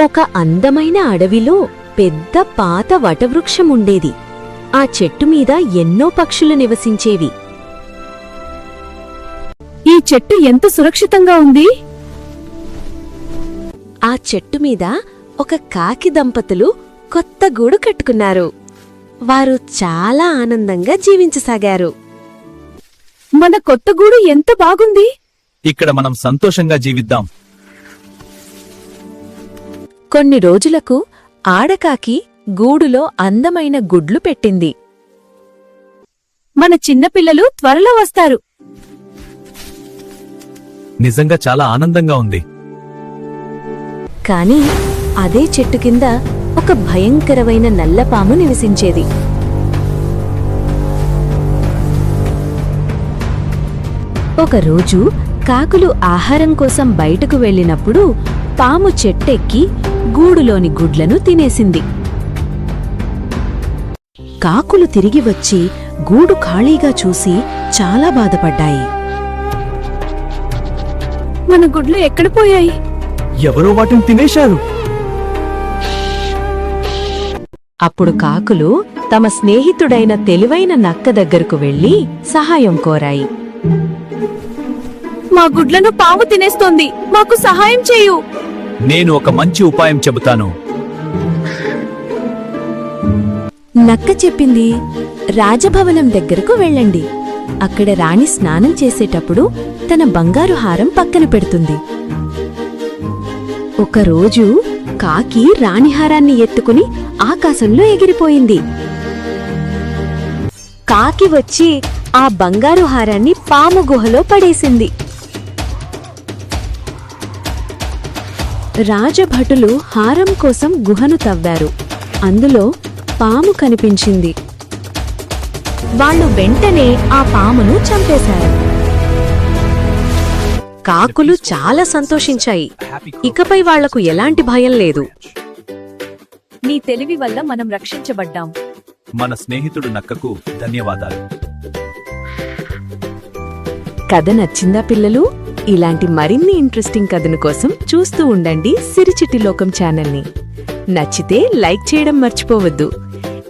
ఒక అందమైన అడవిలో పెద్ద పాత వటవృక్షముండేది. ఆ చెట్టు మీద ఎన్నో పక్షులు నివసించేవి. ఈ చెట్టు ఎంత సురక్షితంగా ఉంది. ఆ చెట్టు మీద ఒక కాకి దంపతులు కొత్త గూడు కట్టుకున్నారు. వారు చాలా ఆనందంగా జీవించసాగారు. మన కొత్త గూడు ఎంత బాగుంది. ఇక్కడ మనం సంతోషంగా జీవిద్దాం. కొన్ని రోజులకు ఆడకాకి గూడులో అందమైన గుడ్లు పెట్టింది. మన చిన్నపిల్లలు త్వరలో వస్తారు. నిజంగా చాలా ఆనందంగా ఉంది. కాని అదే చెట్టు కింద ఒక భయంకరమైన నల్లపాము నివసించేది. ఒకరోజు కాకులు ఆహారం కోసం బయటకు వెళ్ళినప్పుడు పాము చెట్టెక్కి గూడులోని గుడ్లను తినేసింది. కాకులు తిరిగి వచ్చి గూడు ఖాళీగా చూసి చాలా బాధపడ్డాయి. మన గుడ్లు ఎక్కడ పోయాయి? ఎవరో వాటిని తినేశారు. అప్పుడు కాకులు తమ స్నేహితుడైన తెలివైన నక్క దగ్గరకు వెళ్లి సహాయం కోరాయి. మా గుడ్లను పాము తినేస్తోంది, మాకు సహాయం చేయు. నేను ఒక మంచి ఉపాయం చెబుతాను. నక్క చెప్పింది, రాజభవనం దగ్గరకు వెళ్ళండి. అక్కడ రాణి స్నానం చేసేటప్పుడు తన బంగారు హారం పక్కన పెడుతుంది. ఒకరోజు కాకి రాణిహారాన్ని ఎత్తుకుని ఆకాశంలో ఎగిరిపోయింది. కాకి వచ్చి ఆ బంగారు హారాన్ని పాము గుహలో పడేసింది. రాజభటులు హారం కోసం గుహను తవ్వారు. అందులో పాము కనిపించింది. వాళ్ళు వెంటనే ఆ పామును చంపేశారు. కాకులు చాలా సంతోషించాయి. ఇకపై వాళ్లకు ఎలాంటి భయం లేదు. నీ తెలివి వల్ల మనం రక్షించబడ్డాం. మన స్నేహితుడు నక్కకు ధన్యవాదాలు. కథ నచ్చిందా పిల్లలు? ఇలాంటి మరిన్ని ఇంట్రెస్టింగ్ కథను కోసం చూస్తూ ఉండండి సిరిచిట్టి లోకం ఛానల్ని. నచ్చితే లైక్ చేయడం మర్చిపోవద్దు.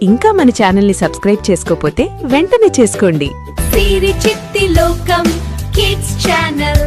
ఇంకా మన ఛానల్ని సబ్స్క్రైబ్ చేసుకోకపోతే వెంటనే చేసుకోండి. సిరిచిట్టి లోకం కిడ్స్ ఛానల్.